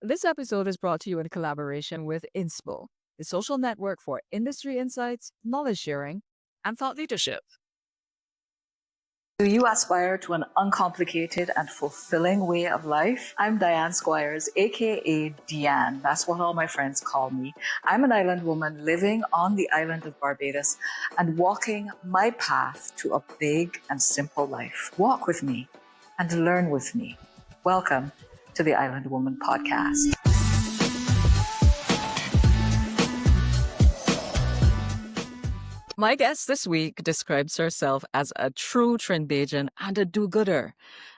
This episode is brought to you in collaboration with Inspo, the social network for industry insights, knowledge sharing, and thought leadership. Do you aspire to an uncomplicated and fulfilling way of life? I'm Dianne Squires, aka Dianne. That's what all my friends call me. I'm an island woman living on the island of Barbados and walking my path to a big and simple life. Walk with me and learn with me. Welcome to the Island Woman Podcast. My guest this week describes herself as a true Trinbadian and a do-gooder.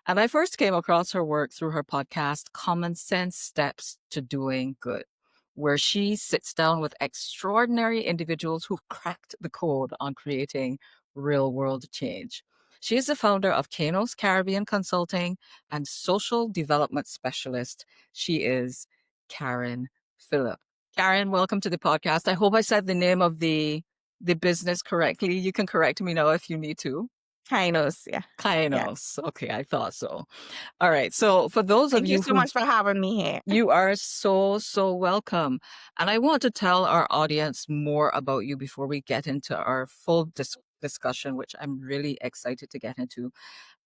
And I first came across her work through her podcast, Common Sense Steps to Doing Good, where she sits down with extraordinary individuals who've cracked the code on creating real-world change. She is the founder of Kainos Caribbean Consulting and social development specialist. She is Karen Phillip. Karen, welcome to the podcast. I hope I said the name of the business correctly. You can correct me now if you need to. Kainos, yeah. Kainos. Okay, I thought so. All right. So for those of Thank you you so who much for having me here. you are so welcome. And I want to tell our audience more about you before we get into our full discussion, which I'm really excited to get into.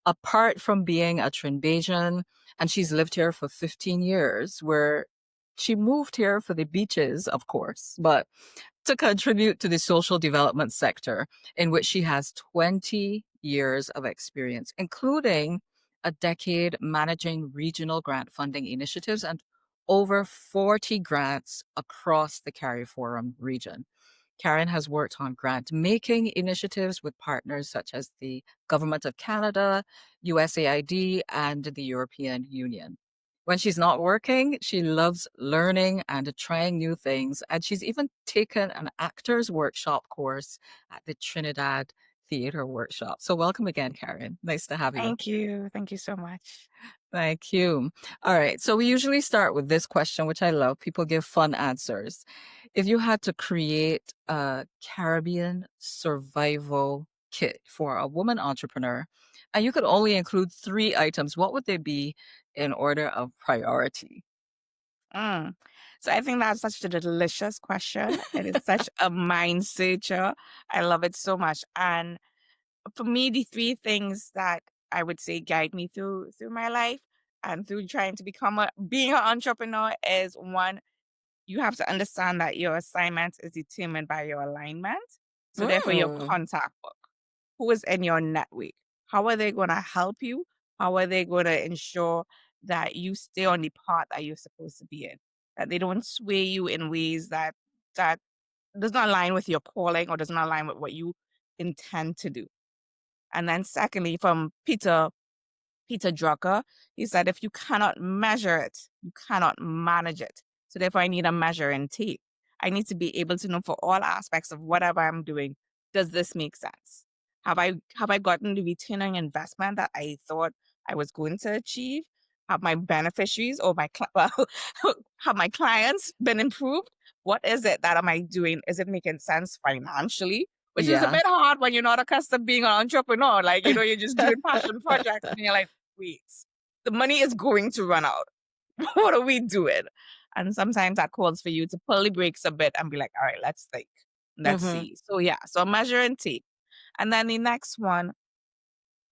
Apart from being a Trinbadian, and she's lived here for 15 years, where she moved here for the beaches, of course, but to contribute to the social development sector, in which she has 20 years of experience, including a decade managing regional grant funding initiatives and over 40 grants across the CARIFORUM region. Karen has worked on grant making initiatives with partners such as the Government of Canada, USAID, and the European Union. When she's not working, she loves learning and trying new things. And she's even taken an actor's workshop course at the Trinidad Theatre Workshop. So welcome again, Karen. Nice to have you. Thank you. Thank you so much. Thank you. All right. So we usually start with this question, which I love. People give fun answers. If you had to create a Caribbean survival kit for a woman entrepreneur, and you could only include 3 items, what would they be in order of priority? Mm. So I think that's such a delicious question. It is such a mind searcher. I love it so much. And for me, the 3 things that I would say guide me through my life and through trying to being an entrepreneur is, one, you have to understand that your assignment is determined by your alignment. So therefore, your Mm. contact book. Who is in your network? How are they going to help you? How are they going to ensure that you stay on the path that you're supposed to be in? That they don't sway you in ways that does not align with your calling or does not align with what you intend to do. And then secondly, from Peter Drucker, he said, if you cannot measure it, you cannot manage it. So therefore, I need a measuring tape. I need to be able to know for all aspects of whatever I'm doing, does this make sense? Have I gotten the return on investment that I thought I was going to achieve? Have my beneficiaries or have my clients been improved? What is it that am I doing? Is it making sense financially? Which is a Yeah. bit hard when you're not accustomed to being an entrepreneur. Like, you're just doing passion projects and you're like, wait, the money is going to run out. What are we doing? And sometimes that calls for you to pull the brakes a bit and be like, all right, let's think. Let's Mhm. see. So yeah, so a measuring tape. And then the next one,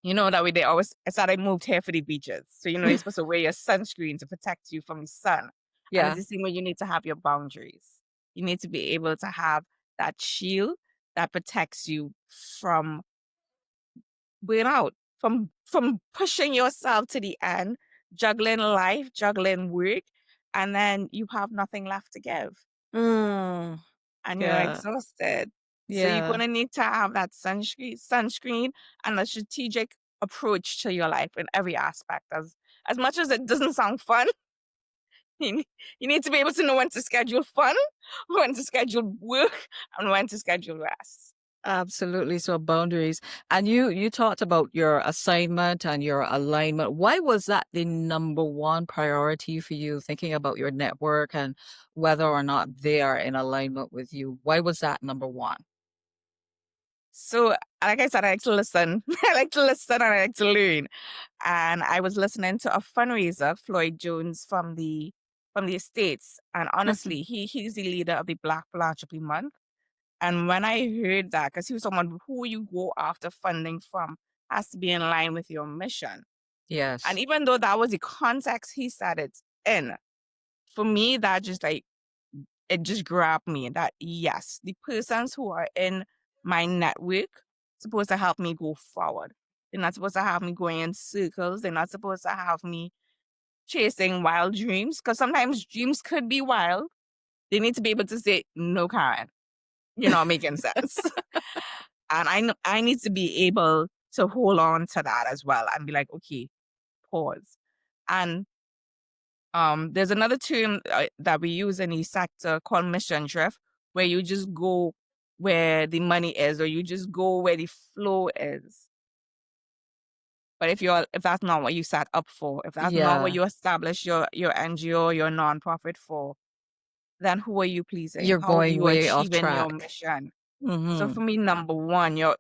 they always, I said I moved here for the beaches. So, you're supposed to wear your sunscreen to protect you from the sun. And Yeah. it's the same way you need to have your boundaries. You need to be able to have that shield that protects you from burnout, from pushing yourself to the end, juggling life, juggling work, and then you have nothing left to give Mm. and you're Yeah. exhausted. So you're Yeah. gonna need to have that sunscreen and a strategic approach to your life in every aspect. As much as it doesn't sound fun, you need to be able to know when to schedule fun, when to schedule work, and when to schedule rest. Absolutely. So boundaries. And you talked about your assignment and your alignment. Why was that the number one priority for you, thinking about your network and whether or not they are in alignment with you? Why was that number one? So, like I said, I like to listen. I like to listen and I like to learn. And I was listening to a fundraiser, Floyd Jones from the from the States. And honestly, he's the leader of the Black Philanthropy Month. And when I heard that, because he was someone who you go after funding from has to be in line with your mission. And Yes. even though that was the context he said it in, for me, that just like, it just grabbed me that yes, the persons who are in my network supposed to help me go forward. They're not supposed to have me going in circles. They're not supposed to have me chasing wild dreams because sometimes dreams could be wild. They need to be able to say, no, Karen, you're not making sense. And I know I need to be able to hold on to that as well and be like, okay, pause. And there's another term that we use in the sector called mission drift, where you just go where the money is, or you just go where the flow is. But if that's not what you set up for, if that's not what Yeah. you establish your NGO, your nonprofit for, then who are you pleasing? You're How are going you way off achieving your track. mission? So Hmm. for me, number one, your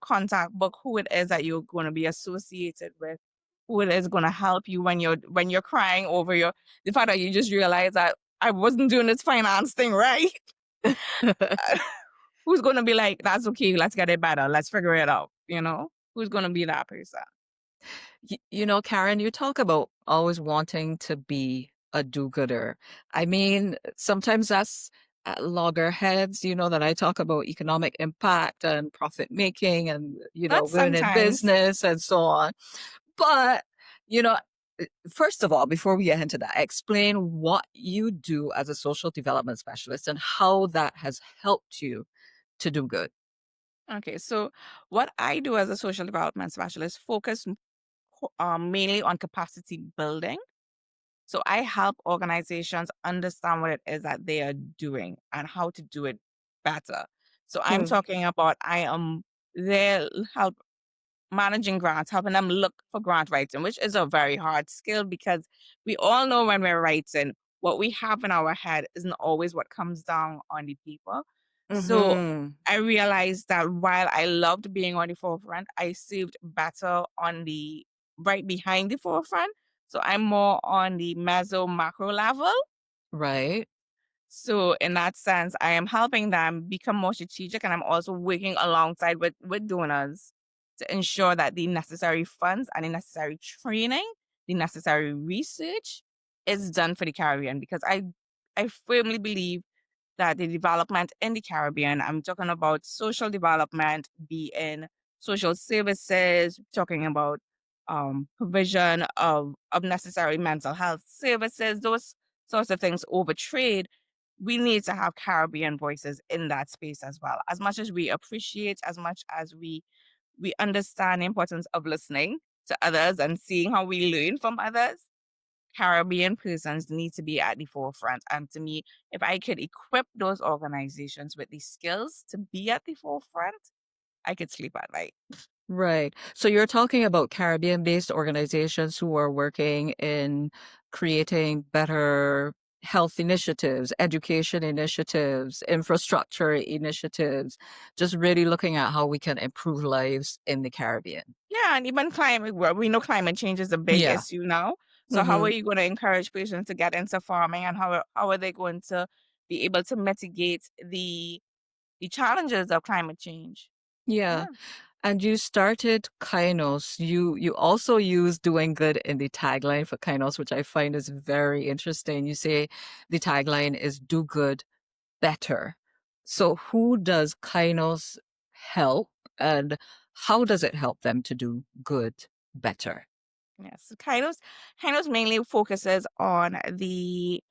contact book, who it is that you're going to be associated with, who it is going to help you when you're crying over the fact that you just realize that I wasn't doing this finance thing right. Who's going to be like, that's okay, let's get it better, let's figure it out. Who's going to be that person? Karen, you talk about always wanting to be a do-gooder. I mean, sometimes that's at loggerheads, that I talk about economic impact and profit making and, Not women in sometimes. business and so on. But, you know, first of all, before we get into that, explain what you do as a social development specialist and how that has helped you to do good. Okay, so what I do as a social development specialist focus mainly on capacity building. So I help organizations understand what it is that they are doing and how to do it better. So I'm Mm. talking about I am there help managing grants, helping them look for grant writing, which is a very hard skill because we all know when we're writing, what we have in our head isn't always what comes down on the paper. So Hmm. I realized that while I loved being on the forefront, I served better on the right behind the forefront. So I'm more on the meso macro level. Right. So in that sense, I am helping them become more strategic, and I'm also working alongside with donors to ensure that the necessary funds and the necessary training, the necessary research is done for the Caribbean because I firmly believe that the development in the Caribbean, I'm talking about social development, be in social services, talking about provision of necessary mental health services, those sorts of things over trade. We need to have Caribbean voices in that space as well. As much as we appreciate, as much as we understand the importance of listening to others and seeing how we learn from others, Caribbean persons need to be at the forefront. And to me, if I could equip those organizations with the skills to be at the forefront, I could sleep at night. Right. So you're talking about Caribbean-based organizations who are working in creating better health initiatives, education initiatives, infrastructure initiatives, just really looking at how we can improve lives in the Caribbean. Yeah, and even climate, well, we know climate change is a big Yeah. issue now. So how Hmm. are you going to encourage patients to get into farming, and how are they going to be able to mitigate the challenges of climate change? Yeah. Yeah. And you started Kainos. You also use doing good in the tagline for Kainos, which I find is very interesting. You say the tagline is do good better. So who does Kainos help and how does it help them to do good better? Yes. Kainos mainly focuses on the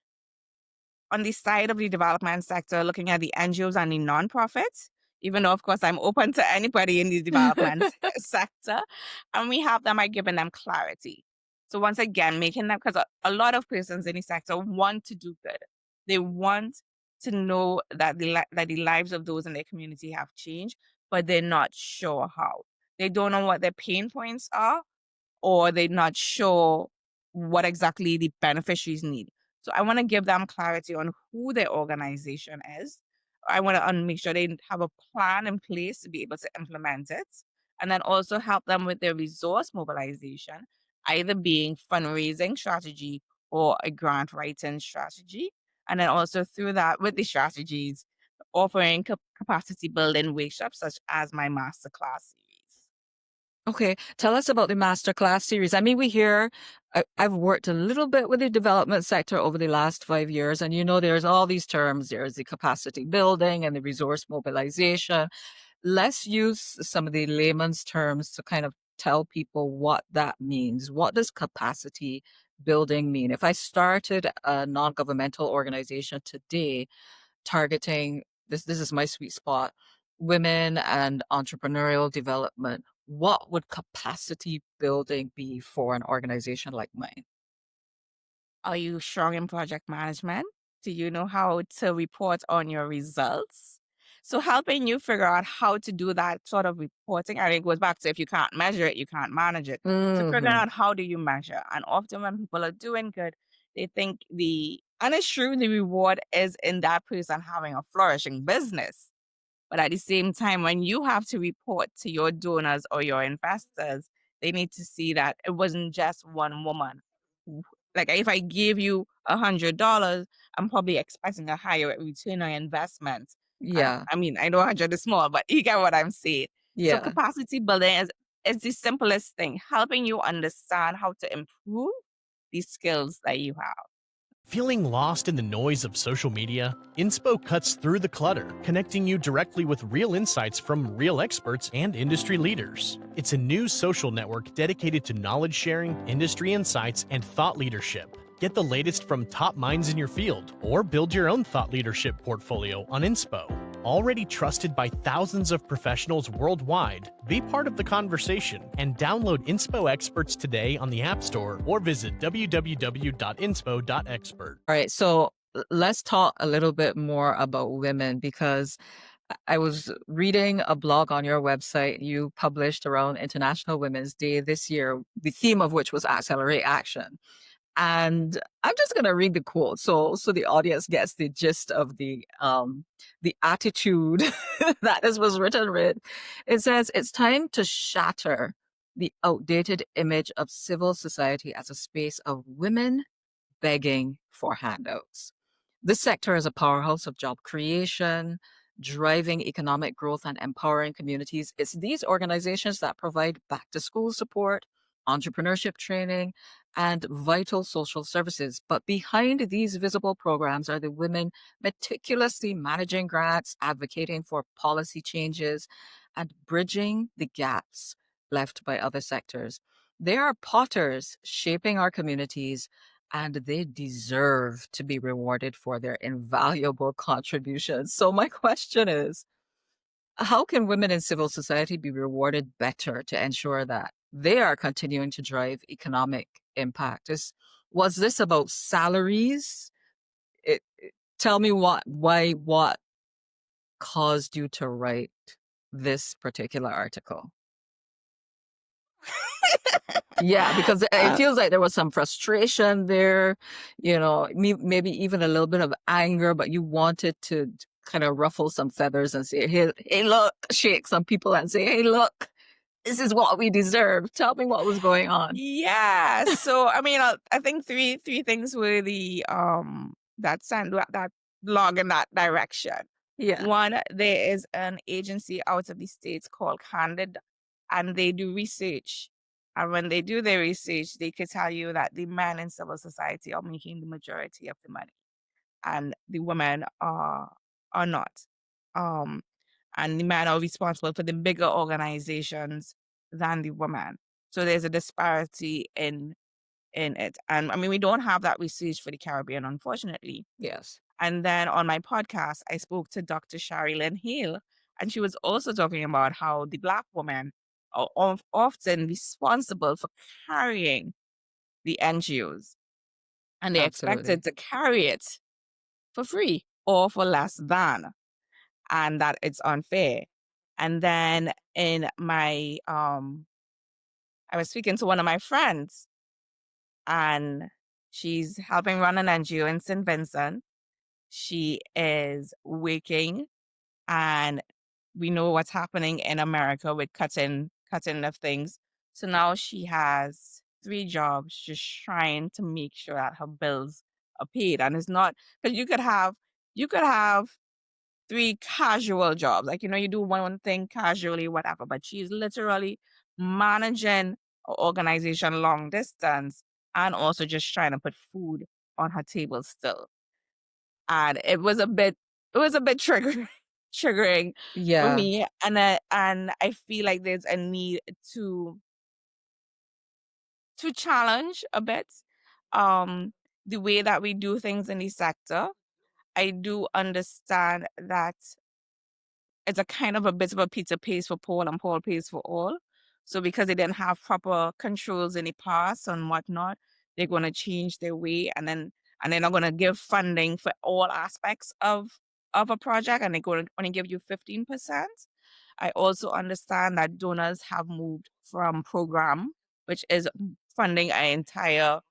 side of the development sector, looking at the NGOs and the nonprofits, even though, of course, I'm open to anybody in the development sector. And we help them by giving them clarity. So, once again, making them, because a lot of persons in the sector want to do good. They want to know that that the lives of those in their community have changed, but they're not sure how. They don't know what their pain points are, or they're not sure what exactly the beneficiaries need. So I want to give them clarity on who their organization is. I want to make sure they have a plan in place to be able to implement it. And then also help them with their resource mobilization, either being fundraising strategy or a grant writing strategy. And then also through that, with the strategies, offering capacity building workshops such as my masterclass series. Okay, tell us about the masterclass series. I mean, I've worked a little bit with the development sector over the last 5 years, and there's all these terms. There's the capacity building and the resource mobilization. Let's use some of the layman's terms to kind of tell people what that means. What does capacity building mean? If I started a non-governmental organization today targeting this is my sweet spot, women and entrepreneurial development, what would capacity building be for an organization like mine? Are you strong in project management? Do you know how to report on your results? So helping you figure out how to do that sort of reporting, and it goes back to if you can't measure it, you can't manage it. So figuring Hmm. out how do you measure. And often when people are doing good, they think and it's true, the reward is in that person having a flourishing business. But at the same time, when you have to report to your donors or your investors, they need to see that it wasn't just one woman. who- Like if I give you $100, I'm probably expecting a higher return on investment. And Yeah, I mean, I know 100 is small, but you get what I'm saying. So yeah. capacity building is the simplest thing, helping you understand how to improve the skills that you have. Feeling lost in the noise of social media? Inspo cuts through the clutter, connecting you directly with real insights from real experts and industry leaders. It's a new social network dedicated to knowledge sharing, industry insights, and thought leadership. Get the latest from top minds in your field, or build your own thought leadership portfolio on Inspo. Already trusted by thousands of professionals worldwide, be part of the conversation and download Inspo Experts today on the App Store or visit www.inspo.expert. All right, so let's talk a little bit more about women because I was reading a blog on your website you published around International Women's Day this year, the theme of which was accelerate action. And I'm just gonna read the quote so the audience gets the gist of the attitude that this was written with. It says it's time to shatter the outdated image of civil society as a space of women begging for handouts. This sector is a powerhouse of job creation, driving economic growth, and empowering communities. It's these organizations that provide back to school support, entrepreneurship training, and vital social services. But behind these visible programs are the women meticulously managing grants, advocating for policy changes, and bridging the gaps left by other sectors. They are potters shaping our communities, and they deserve to be rewarded for their invaluable contributions. So, my question is, how can women in civil society be rewarded better to ensure that they are continuing to drive economic impact? Was this about salaries? Tell me what caused you to write this particular article? Yeah, because it Uh, feels like there was some frustration there, maybe even a little bit of anger, but you wanted to kind of ruffle some feathers and say, hey, look, shake some people and say, hey, look, this is what we deserve. Tell me what was going on. Yeah. So I mean, I think three things were that sent that log in that direction. Yeah, One, there is an agency out of the States called Candid, and they do research. And when they do their research, they could tell you that the men in civil society are making the majority of the money, and the women are not. Um, and the men are responsible for the bigger organizations than the women. So there's a disparity in it. And I mean, we don't have that research for the Caribbean, unfortunately. yes, And then on my podcast, I spoke to Dr. Shari Lynn Hale, and she was also talking about how the Black women are often responsible for carrying the NGOs, and they're absolutely. expected to carry it for free or for less than, and that it's unfair. And then in my I was speaking to one of my friends, and she's helping run an NGO in St. Vincent. She is working, and we know what's happening in America with cutting of things. So now she has 3 jobs just trying to make sure that her bills are paid. And it's not because you could have 3 casual jobs. Like, you do one thing casually, whatever, but she's literally managing a organization long distance and also just trying to put food on her table still. And it was a bit triggering for Yeah. me. And I feel like there's a need to challenge a bit the way that we do things in the sector. I do understand that it's a kind of a bit of a Peter pays for Paul and Paul pays for all. So because they didn't have proper controls in the past and whatnot, they're going to change their way, and they're not going to give funding for all aspects of a project, and they're going to only give you 15%. I also understand that donors have moved from program, which is funding an entire,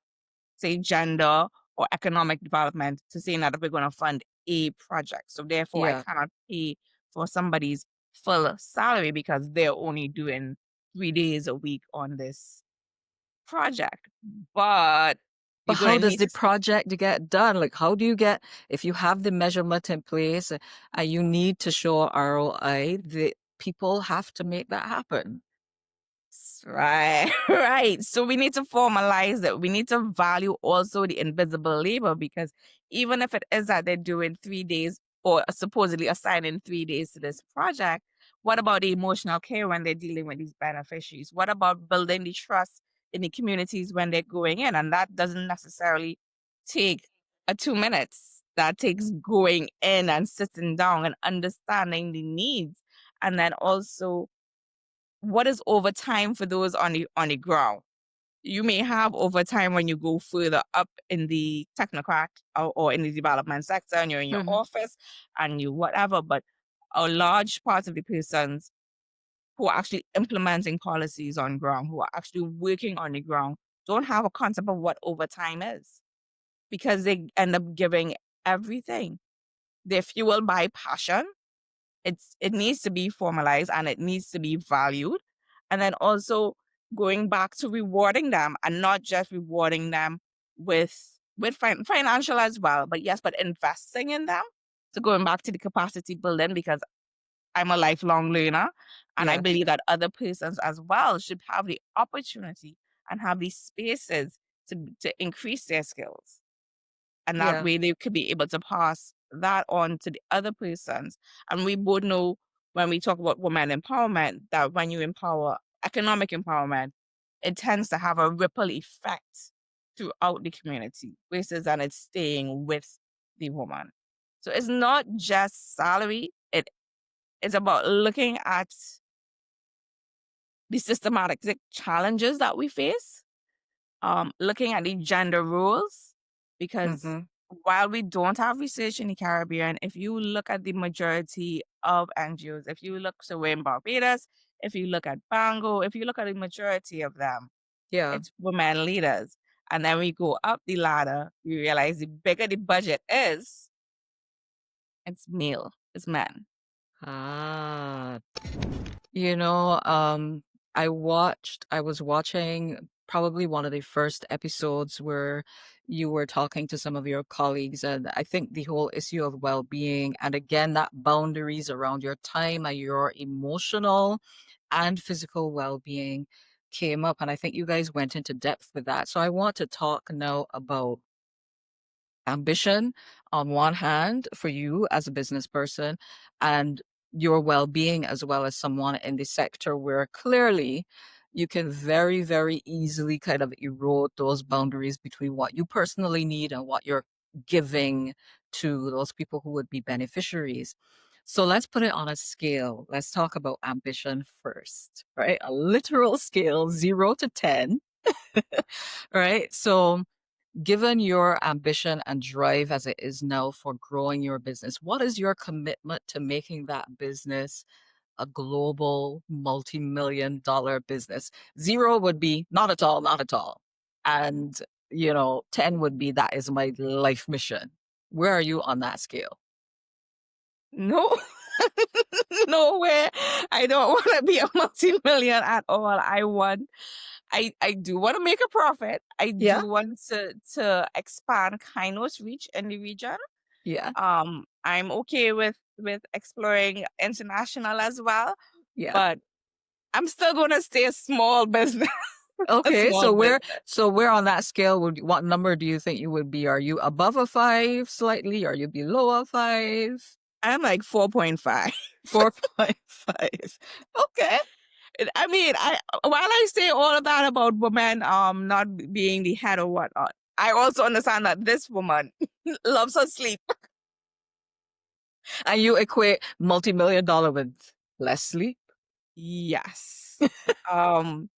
say, gender or economic development, to saying that we're going to fund a project. So therefore, I Yeah. cannot pay for somebody's full salary because they're only doing 3 days a week on this project. But But you're going how to does need the to. project get done? Like, how do you get, if you have the measurement in place and you need to show ROI, the people have to make that happen. Right, right. So we need to formalize it. We need to value also the invisible labor, because even if it is that they're doing 3 days or supposedly assigning 3 days to this project, what about the emotional care when they're dealing with these beneficiaries? What about building the trust in the communities when they're going in? And that doesn't necessarily take 2 minutes. That takes going in and sitting down and understanding the needs. And then also, what is overtime for those on the ground? You may have overtime when you go further up in the technocrat or in the development sector, and you're in your Hmm. office and you whatever, but a large part of the persons who are actually implementing policies on ground, who are actually working on the ground, don't have a concept of what overtime is, because they end up giving everything. They're fueled by passion. It needs to be formalized and it needs to be valued. And then also going back to rewarding them, and not just rewarding them with financial as well, but yes, but investing in them. So going back to the capacity building, because I'm a lifelong learner, and I Yes. believe that other persons as well should have the opportunity and have these spaces to increase their skills, and that Yeah. way they could be able to pass that on to the other persons. And we both know, when we talk about women empowerment, that when you empower, economic empowerment, it tends to have a ripple effect throughout the community, versus than it's staying with the woman. So it's not just salary, it is about looking at the systematic challenges that we face, looking at the gender roles, because Hmm. while we don't have research in the Caribbean, if you look at the majority of NGOs, if you look, so we're in Barbados, if you look at Bango, if you look at the majority of them, Yeah. it's women leaders. And then we go up the ladder, we realize the bigger the budget is, it's male, it's men. Ah, you know, I was watching probably one of the first episodes where you were talking to some of your colleagues, and I think the whole issue of well-being, and again, that boundaries around your time and your emotional and physical well-being came up. And I think you guys went into depth with that. So I want to talk now about ambition on one hand for you as a business person, and your well-being as well as someone in the sector, where clearly you can very, very easily kind of erode those boundaries between what you personally need and what you're giving to those people who would be beneficiaries. So let's put it on a scale. Let's talk about ambition first, right? A literal scale, 0 to 10. Right? So given your ambition and drive as it is now for growing your business, what is your commitment to making that business a global multi-million dollar business? 0 would be not at all, not at all. And, 10 would be that is my life mission. Where are you on that scale? No, nowhere. I don't want to be a multi-million at all. I do want to make a profit. I Yeah. do want to expand Kainos reach in the region. Yeah. I'm okay with exploring international as well, Yeah. but I'm still going to stay a small business. A Okay. small business. So where on that scale what number do you think you would be? Are you above a 5 slightly? Are you below a 5? I'm like 4.5. 4.5. Okay. I mean, while I say all of that about women not being the head or whatnot, I also understand that this woman loves her sleep. And you equate multi-million dollar with less sleep? Yes. um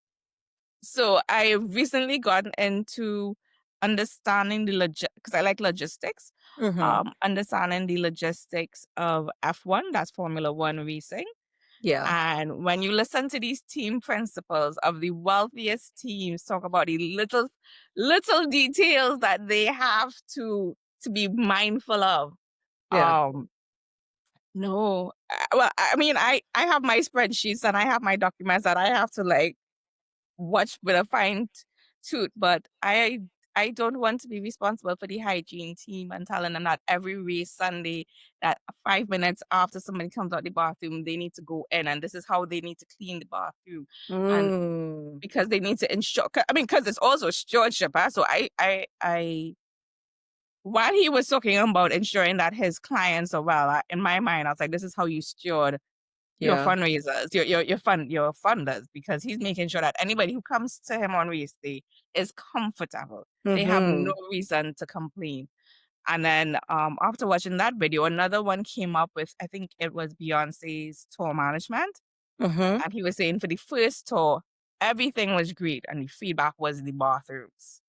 so I recently gotten into understanding the because I like logistics. Mm-hmm. Understanding the logistics of F1, that's Formula One racing. Yeah. And when you listen to these team principles of the wealthiest teams talk about the little details that they have to be mindful of. Yeah. Um, no, well, I mean, I have my spreadsheets and I have my documents that I have to like watch with a fine tooth, but I don't want to be responsible for the hygiene team and telling them that every race Sunday that 5 minutes after somebody comes out the bathroom, they need to go in and this is how they need to clean the bathroom. And Mm. because they need to ensure, I mean, because it's also stewardship. So while he was talking about ensuring that his clients are well, in my mind, I was like, this is how you steward your Yeah. fundraisers, your funders, because he's making sure that anybody who comes to him on race day is comfortable. They have no Mm-hmm. reason to complain. And then after watching that video, another one came up with, I think it was Beyonce's tour management. Mm-hmm. And he was saying for the first tour, everything was great. And the feedback was the bathrooms.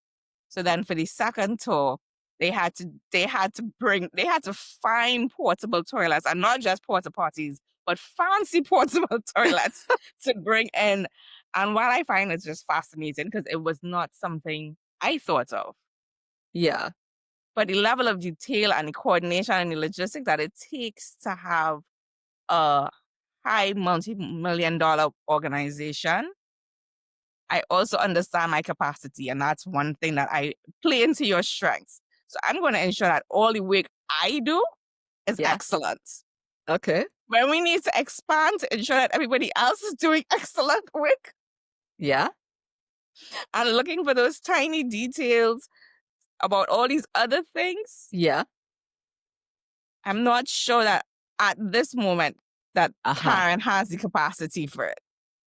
So then for the second tour, they had to find portable toilets and not just porta potties, but fancy portable toilets to bring in. And while I find it's just fascinating because it was not something I thought of, Yeah. but the level of detail and the coordination and the logistics that it takes to have a high multi-million dollar organization, I also understand my capacity, and that's one thing that I play into your strengths. So I'm going to ensure that all the work I do is Yeah. excellent. Okay. When we need to expand to ensure that everybody else is doing excellent work Yeah. and looking for those tiny details about all these other things, Yeah. I'm not sure that at this moment that Uh-huh. Karen has the capacity for it.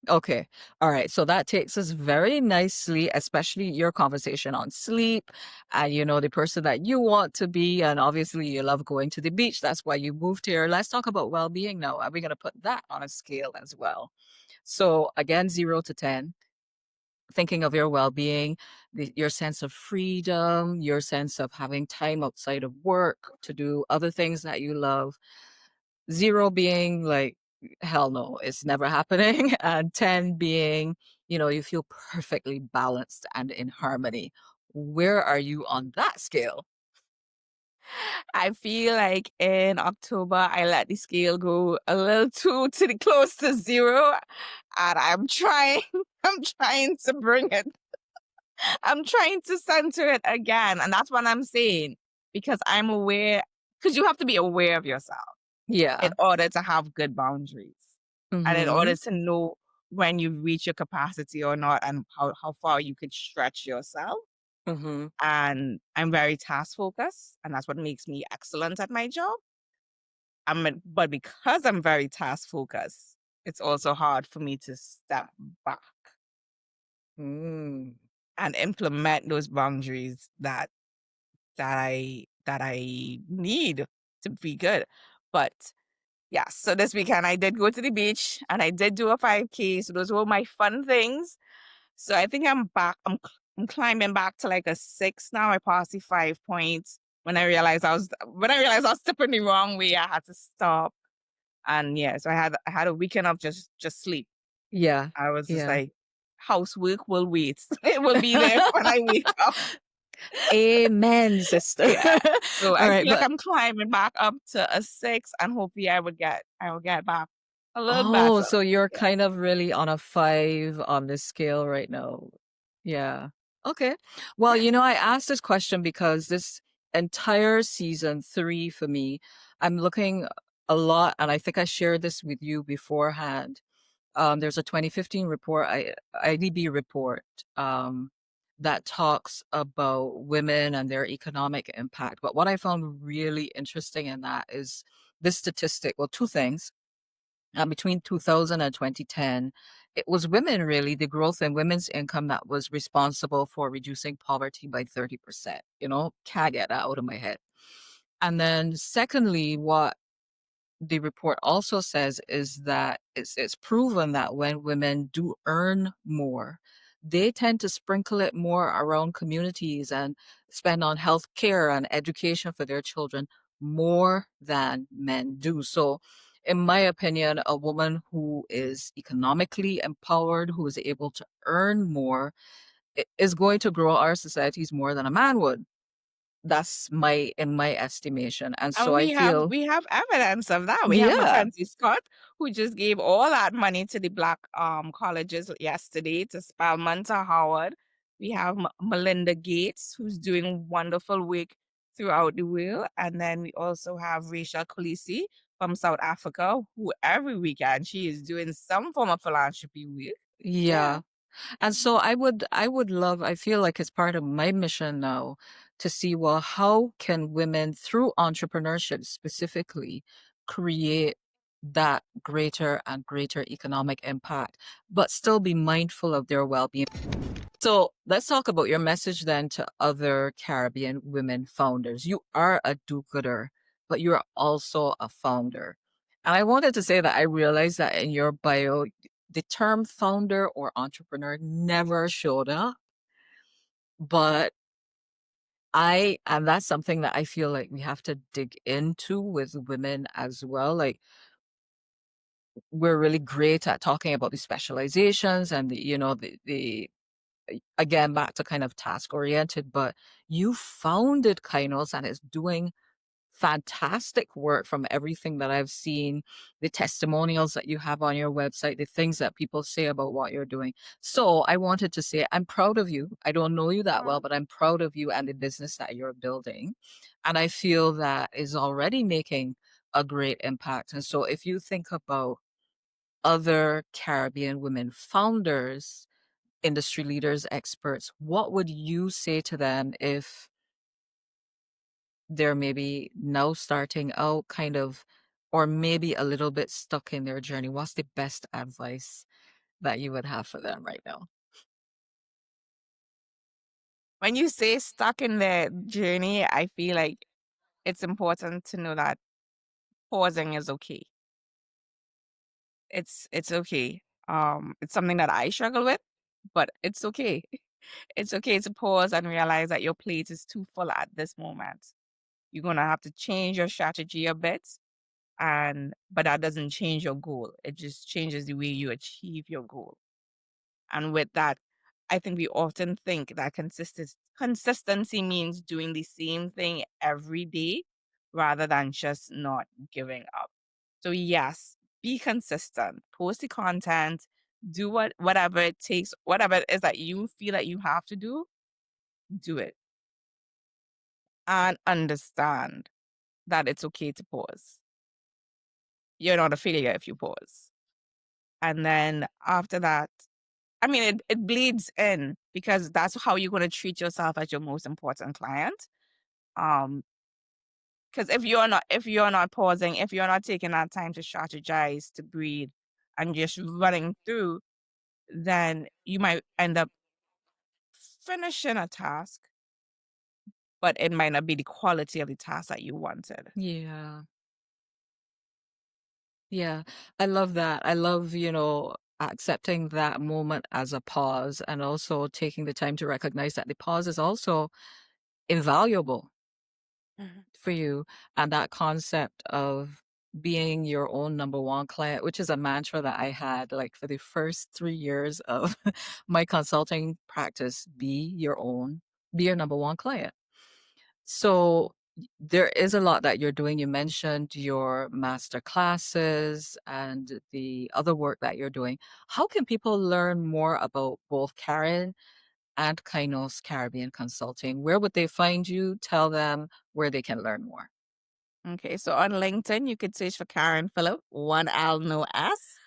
Okay. All right. So that takes us very nicely, especially your conversation on sleep and, the person that you want to be. And obviously, you love going to the beach. That's why you moved here. Let's talk about well being now. Are we going to put that on a scale as well? So, again, 0 to 10, thinking of your well being, your sense of freedom, your sense of having time outside of work to do other things that you love. 0 being like, hell no, it's never happening. And 10 being, you feel perfectly balanced and in harmony. Where are you on that scale? I feel like in October, I let the scale go a little too to the close to 0. And I'm trying, I'm trying to bring it, I'm trying to center it again. And that's what I'm saying, because I'm aware, because you have to be aware of yourself in Yeah. order to have good boundaries and in Mm-hmm. order to know when you reach your capacity or not and how far you could stretch yourself. Mm-hmm. And I'm very task focused, and that's what makes me excellent at my job. But because I'm very task focused, it's also hard for me to step back Mm. and implement those boundaries that I need to be good. But yeah, so this weekend I did go to the beach and I did do a 5K. So those were my fun things. So I think I'm back. I'm climbing back to like a 6 now. I passed the 5 points. When I realized I was stepping the wrong way, I had to stop. And yeah, so I had a weekend of just sleep. Yeah. I was just Yeah. like, housework will wait. It will be there when I wake up. Amen, sister. Yeah. So All I right. feel like But I'm climbing back up to a 6, and hopefully I will get back a little oh, better. so you're Yeah. kind of really on a 5 on this scale right now. Yeah. Okay. Well, I asked this question because this entire season 3 for me, I'm looking a lot, and I think I shared this with you beforehand. There's a 2015 report, IDB report, um, that talks about women and their economic impact. But what I found really interesting in that is this statistic. Well, two things. Between 2000 and 2010, it was women really, the growth in women's income that was responsible for reducing poverty by 30%. Can't get that out of my head. And then secondly, what the report also says is that it's proven that when women do earn more, they tend to sprinkle it more around communities and spend on health care and education for their children more than men do. So, in my opinion, a woman who is economically empowered, who is able to earn more, is going to grow our societies more than a man would. That's in my estimation. And And so I feel, we have evidence of that. We have yeah, Mackenzie Scott, who just gave all that money to the black colleges yesterday, to Spelman, to Howard. We have Melinda Gates, who's doing wonderful work throughout the world. And then we also have Rachel Kulisi from South Africa, who every weekend she is doing some form of philanthropy work. Yeah. yeah. And so I would love, I feel like it's part of my mission now to see, well, how can women through entrepreneurship specifically create that greater and greater economic impact, but still be mindful of their well-being. So let's talk about your message then to other Caribbean women founders. You are a do-gooder, but you're also a founder. And I wanted to say that I realized that in your bio, the term founder or entrepreneur never showed up, but and that's something that I feel like we have to dig into with women as well. Like, we're really great at talking about the specializations and the again, back to kind of task oriented, but you founded Kainos and it's doing fantastic work from everything that I've seen, the testimonials that you have on your website, the things that people say about what you're doing. So I wanted to say, I'm proud of you. I don't know you that well, but I'm proud of you and the business that you're building. And I feel that is already making a great impact. And so if you think about other Caribbean women founders, industry leaders, experts, what would you say to them if they're maybe now starting out kind of, or maybe a little bit stuck in their journey? What's the best advice that you would have for them right now? When you say stuck in the journey, I feel like it's important to know that pausing is okay. It's okay. It's something that I struggle with, but it's okay. It's okay to pause and realize that your plate is too full at this moment. You're gonna have to change your strategy a bit, but that doesn't change your goal. It just changes the way you achieve your goal. And with that, I think we often think that consistency means doing the same thing every day rather than just not giving up. So yes, be consistent, post the content, do whatever it takes, whatever it is that you feel that you have to do it. And understand that it's okay to pause. You're not a failure if you pause. And then after that, I mean, it bleeds in because that's how you're going to treat yourself as your most important client. Um, because if you're not pausing, if you're not taking that time to strategize, to breathe, and just running through, then you might end up finishing a task, but it might not be the quality of the task that you wanted. Yeah. Yeah. I love that. I love, accepting that moment as a pause and also taking the time to recognize that the pause is also invaluable Mhm. for you, and that concept of being your own number one client, which is a mantra that I had like for the first 3 years of my consulting practice. Be your number one client. So there is a lot that you're doing. You mentioned your master classes and the other work that you're doing. How can people learn more about both Karen and Kainos Caribbean Consulting. Where would they find you? Tell them where they can learn more. Okay, so on LinkedIn, you could search for Karen Phillip, one L, no S,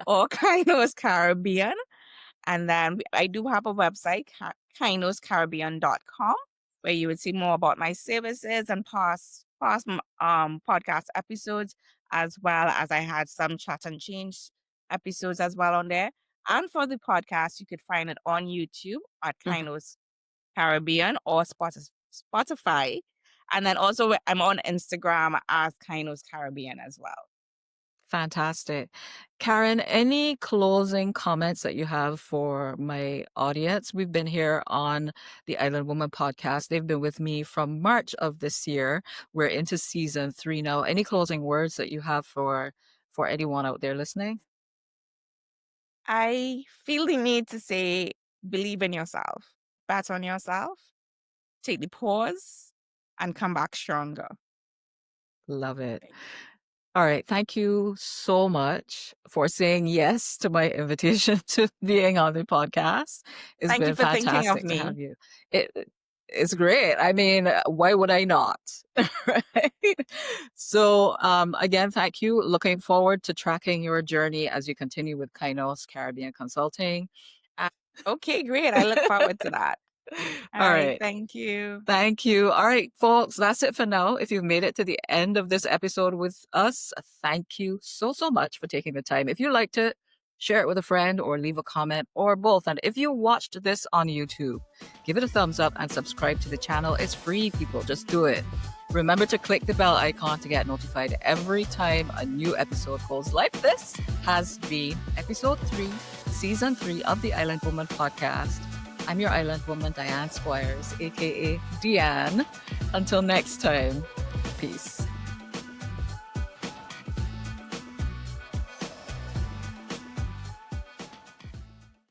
or Kainos Caribbean. And then I do have a website, kainoscaribbean.com, where you would see more about my services and past podcast episodes, as well as I had some chat and change episodes as well on there. And for the podcast, you could find it on YouTube at Mhm. Kainos Caribbean or Spotify. And then also I'm on Instagram as Kainos Caribbean as well. Fantastic. Karen, any closing comments that you have for my audience? We've been here on the Island Woman podcast. They've been with me from March of this year. We're into season 3 now. Any closing words that you have for anyone out there listening? I feel the need to say, believe in yourself, bet on yourself, take the pause, and come back stronger. Love it. Thank All right. Thank you so much for saying yes to my invitation to being on the podcast. It's Thank you been for thinking of fantastic to have me. you. It's great. I mean, why would I not? Right? So, again, thank you. Looking forward to tracking your journey as you continue with Kainos Caribbean Consulting. Okay, great. I look forward to that. All All right. right. Thank you. Thank you. All right, folks, that's it for now. If you've made it to the end of this episode with us, thank you so, so much for taking the time. If you liked it, share it with a friend or leave a comment or both. And if you watched this on YouTube, give it a thumbs up and subscribe to the channel. It's free, people. Just do it. Remember to click the bell icon to get notified every time a new episode goes live. This has been episode 3, season 3 of the Island Woman podcast. I'm your island woman, Dianne Squires, aka Dianne. Until next time, peace.